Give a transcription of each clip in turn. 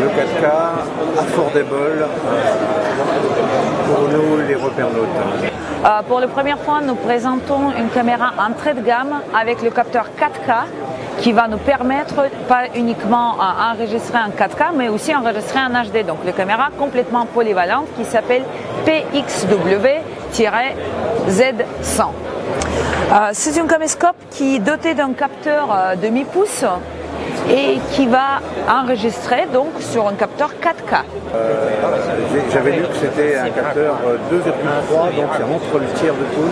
le 4K affordable pour nous, les repères-notes. Pour la première fois, nous présentons une caméra entrée de gamme avec le capteur 4K qui va nous permettre pas uniquement enregistrer en 4K, mais aussi enregistrer en HD. Donc, la caméra complètement polyvalente qui s'appelle PXW-Z100. C'est un caméscope qui est doté d'un capteur demi-pouce et qui va enregistrer donc sur un capteur 4K. J'avais lu que c'était un capteur 2,3, donc c'est entre le tiers de pouce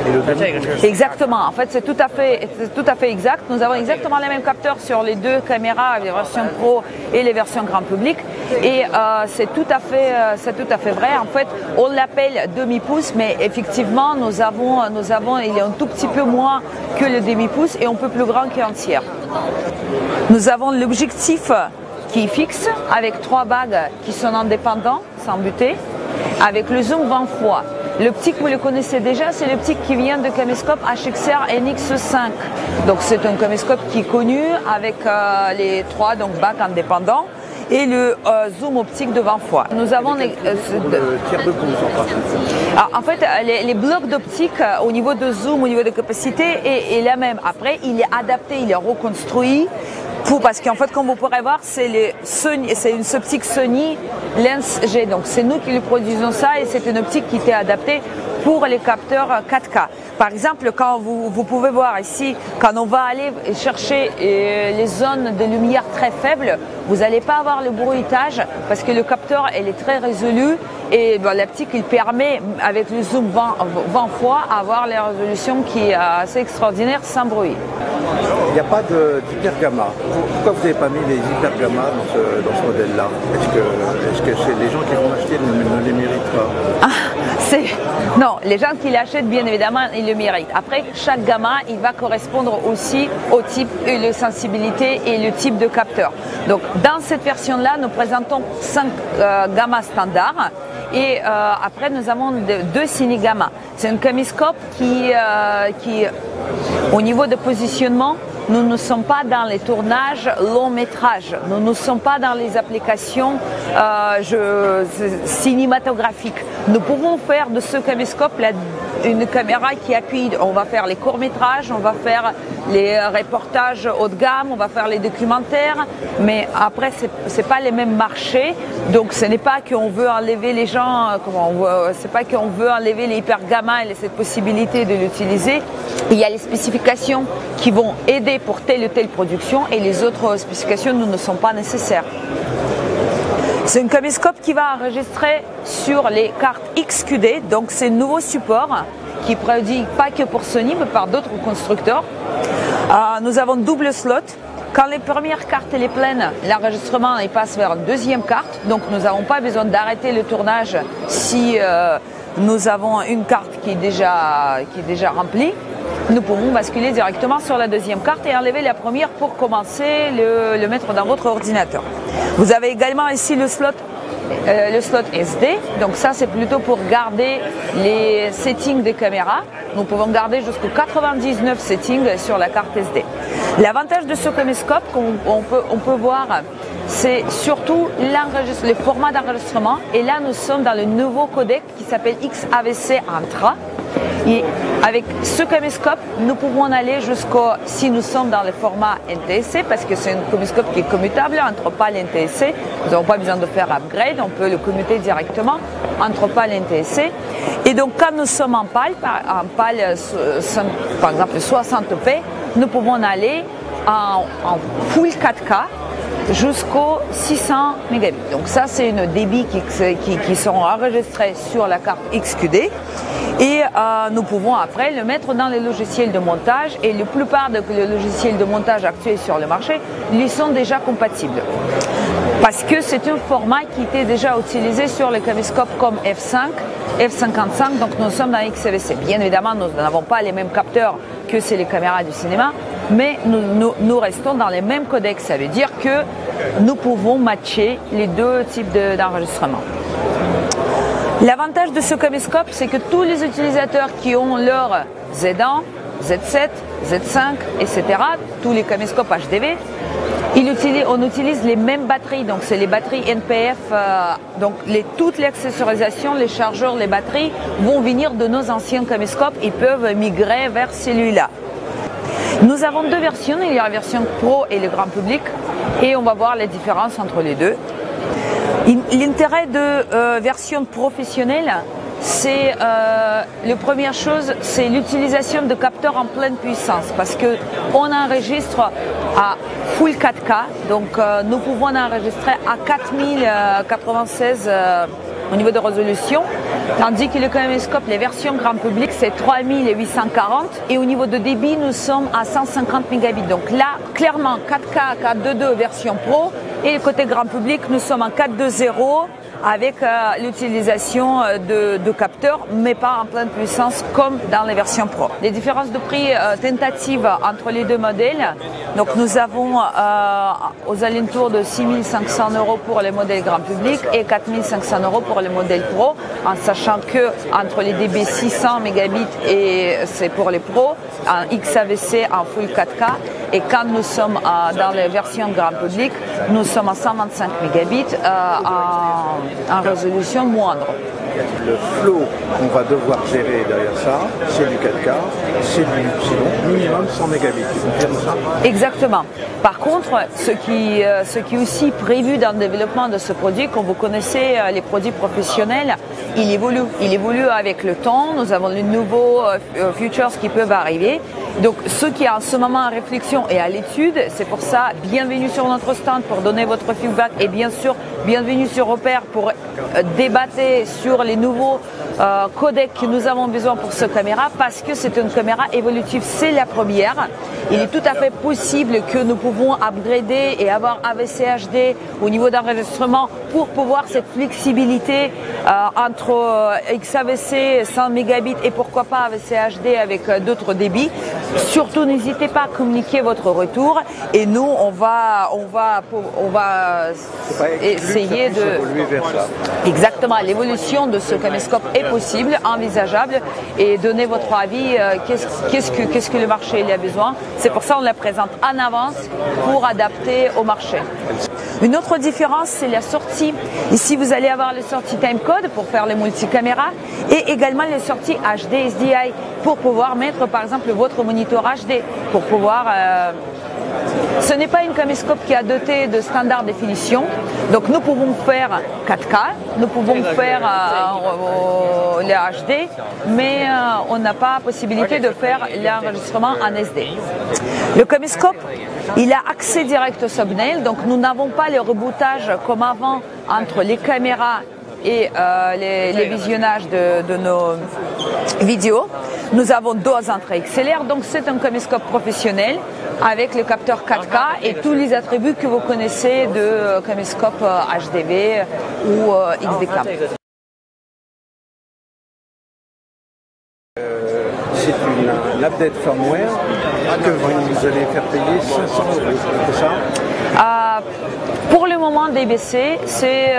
et le demi-pouce. Exactement, en fait c'est tout à fait exact. Nous avons exactement les mêmes capteurs sur les deux caméras, les versions Pro et les versions grand public. Et c'est tout à fait vrai. En fait, on l'appelle demi-pouce, mais effectivement il est un tout petit peu moins que le demi-pouce et un peu plus grand qu'un tiers. Nous avons l'objectif qui est fixe avec 3 bagues qui sont indépendants, sans buter, avec le zoom 20 fois. L'optique, vous le connaissez déjà, c'est l'optique qui vient de caméscope HXR NX5. Donc c'est un caméscope qui est connu avec les 3 bagues indépendants et le zoom optique de 20 fois. Nous avons le tiers de pouce en fait, les blocs d'optique au niveau de zoom, au niveau de capacité est la même. Après, il est adapté, il est reconstruit parce qu'en fait, comme vous pourrez voir, c'est une optique Sony Lens G. Donc c'est nous qui lui produisons ça et c'est une optique qui était adaptée pour les capteurs 4K. Par exemple, quand vous pouvez voir ici, quand on va aller chercher les zones de lumière très faibles, vous n'allez pas avoir le bruitage parce que le capteur elle est très résolu et l'optique il permet avec le zoom 20 fois avoir la résolution qui est assez extraordinaire sans bruit. Il n'y a pas d'hyper gamma. Pourquoi vous n'avez pas mis les hyper gamma dans ce modèle-là? Est-ce que les gens qui vont l'acheter ne les méritent pas? Non, les gens qui l'achètent, bien évidemment, ils le méritent. Après, chaque gamma, il va correspondre aussi au type et la sensibilité et le type de capteur. Donc, dans cette version-là, nous présentons 5 gammas standards. Et après, nous avons 2 ciné-gamma. C'est un caméscope qui, au niveau de positionnement, nous ne sommes pas dans les tournages long métrage. Nous ne sommes pas dans les applications cinématographiques. Nous pouvons faire de ce caméscope une caméra qui appuie. On va faire les courts métrages, on va faire les reportages haut de gamme, on va faire les documentaires. Mais après, c'est pas les mêmes marchés. Donc, ce n'est pas qu'on veut enlever les gens, c'est pas qu'on veut enlever les hyper gamma et cette possibilité de l'utiliser. Il y a les spécifications qui vont aider pour telle ou telle production et les autres spécifications ne sont pas nécessaires. C'est un caméscope qui va enregistrer sur les cartes XQD, donc c'est un nouveau support qui est produit pas que pour Sony mais par d'autres constructeurs. Nous avons double slot. Quand les premières cartes elle est pleine, l'enregistrement il passe vers une deuxième carte, donc nous n'avons pas besoin d'arrêter le tournage si nous avons une carte qui est déjà remplie. Nous pouvons basculer directement sur la deuxième carte et enlever la première pour commencer le mettre dans votre ordinateur. Vous avez également ici le slot SD, donc ça c'est plutôt pour garder les settings des caméras. Nous pouvons garder jusqu'aux 99 settings sur la carte SD. L'avantage de ce caméscope, on peut voir, c'est surtout le format d'enregistrement. Et là, nous sommes dans le nouveau codec qui s'appelle XAVC Intra. Et avec ce caméscope, nous pouvons aller si nous sommes dans le format NTSC, parce que c'est un caméscope qui est commutable entre PAL et NTSC. Nous n'avons pas besoin de faire upgrade, on peut le commuter directement entre PAL et NTSC. Et donc, quand nous sommes en PAL par exemple 60p, nous pouvons aller en full 4K jusqu'aux 600 mégabits. Donc ça, c'est une débit qui sont enregistrés sur la carte XQD. Et nous pouvons après le mettre dans les logiciels de montage et la plupart des logiciels de montage actuels sur le marché ils sont déjà compatibles. Parce que c'est un format qui était déjà utilisé sur les caméscopes comme F5, F55, donc nous sommes dans XAVC. Bien évidemment, nous n'avons pas les mêmes capteurs que c'est les caméras du cinéma, mais nous restons dans les mêmes codecs. Ça veut dire que nous pouvons matcher les deux types d'enregistrement. L'avantage de ce caméscope, c'est que tous les utilisateurs qui ont leur Z1 Z7, Z5, etc. Tous les caméscopes HDV. On utilise les mêmes batteries, donc c'est les batteries NPF, donc toutes les accessorisations, les chargeurs, les batteries vont venir de nos anciens caméscopes et peuvent migrer vers celui-là. Nous avons deux versions, il y a la version Pro et le grand public, et on va voir les différences entre les deux. L'intérêt de version professionnelle, c'est la première chose, c'est l'utilisation de capteurs en pleine puissance, parce que on enregistre à full 4K, donc nous pouvons enregistrer à 4096 au niveau de résolution, tandis que le caméscope, les versions grand public, c'est 3840, et au niveau de débit, nous sommes à 150 mégabits. Donc là, clairement, 4K, 422 version pro, et le côté grand public, nous sommes en 420 avec l'utilisation de capteurs, mais pas en pleine puissance comme dans les versions pro. Les différences de prix tentatives entre les deux modèles, donc nous avons aux alentours de 6 500 € pour les modèles grand public et 4 500 € pour les modèles pro, en sachant que entre les DB 600 mégabits et c'est pour les pros, en XAVC en full 4K, et quand nous sommes dans les versions grand public, nous sommes à 125 mégabits en résolution moindre. Le flow qu'on va devoir gérer derrière ça, c'est du 4K, c'est du minimum 100 mégabits. Tu confirmes ça? Exactement. Par contre, ce qui est aussi prévu dans le développement de ce produit, comme vous connaissez les produits professionnels, il évolue avec le temps. Nous avons de nouveaux features qui peuvent arriver. Donc, ce qui est en ce moment en réflexion et à l'étude, c'est pour ça, bienvenue sur notre stand pour donner votre feedback et bien sûr, bienvenue sur Opère pour débattre sur les nouveaux codecs que nous avons besoin pour cette caméra, parce que c'est une caméra évolutive, c'est la première. Il est tout à fait possible que nous pouvons upgrader et avoir AVC HD au niveau d'enregistrement pour pouvoir cette flexibilité entre XAVC 100 mégabits et pourquoi pas AVC HD avec d'autres débits. Surtout, n'hésitez pas à communiquer votre retour et nous, on va essayer de... Exactement, l'évolution de ce caméscope est possible, envisageable, et donner votre avis, qu'est-ce que le marché il a besoin. C'est pour ça qu'on la présente en avance pour adapter au marché. Une autre différence, c'est la sortie. Ici, vous allez avoir les sorties timecode pour faire les multicaméras et également les sorties HD SDI pour pouvoir mettre, par exemple, votre moniteur HD pour pouvoir... Ce n'est pas une caméscope qui a doté de standard définition, donc nous pouvons faire 4K, nous pouvons faire les HD, mais on n'a pas la possibilité de faire l'enregistrement en SD. Le caméscope, il a accès direct au thumbnail, donc nous n'avons pas le rebootage comme avant entre les caméras et les visionnages de nos vidéos. Nous avons deux entrées XLR, donc c'est un caméscope professionnel avec le capteur 4K et tous les attributs que vous connaissez de caméscope HDV ou XDCAM. C'est une update firmware que vous allez faire payer 500 €, c'est ça? Pour le moment, DBC, c'est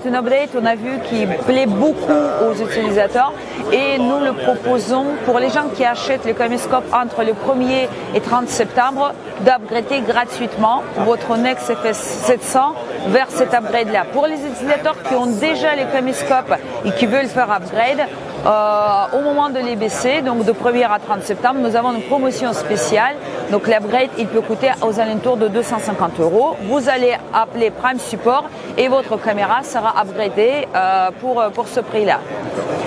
une update, on a vu, qui plaît beaucoup aux utilisateurs et nous le proposons pour les gens qui achètent le caméscope entre le 1er et 30 septembre d'upgrader gratuitement votre Nex FS700 vers cet upgrade-là. Pour les utilisateurs qui ont déjà le caméscope et qui veulent faire upgrade, au moment de l'EBC, donc de 1er à 30 septembre, nous avons une promotion spéciale. Donc l'upgrade, il peut coûter aux alentours de 250 €. Vous allez appeler Prime Support et votre caméra sera upgradée pour ce prix-là.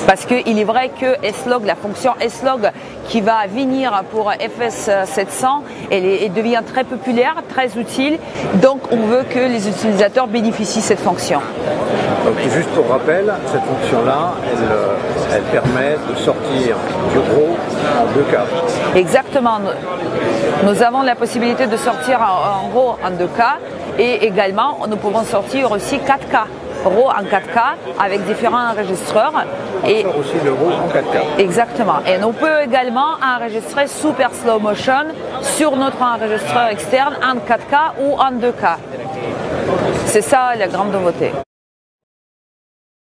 Parce qu'il est vrai que S-Log, la fonction S-Log qui va venir pour FS700, elle devient très populaire, très utile. Donc on veut que les utilisateurs bénéficient de cette fonction. Donc juste pour rappel, cette fonction-là, elle permet de sortir du RAW en 2K. Exactement. Nous avons la possibilité de sortir en RAW en 2K et également nous pouvons sortir aussi 4K. RAW en 4K avec différents enregistreurs. Et aussi le RAW en 4K. Exactement. Et on peut également enregistrer super slow motion sur notre enregistreur externe en 4K ou en 2K. C'est ça la grande nouveauté.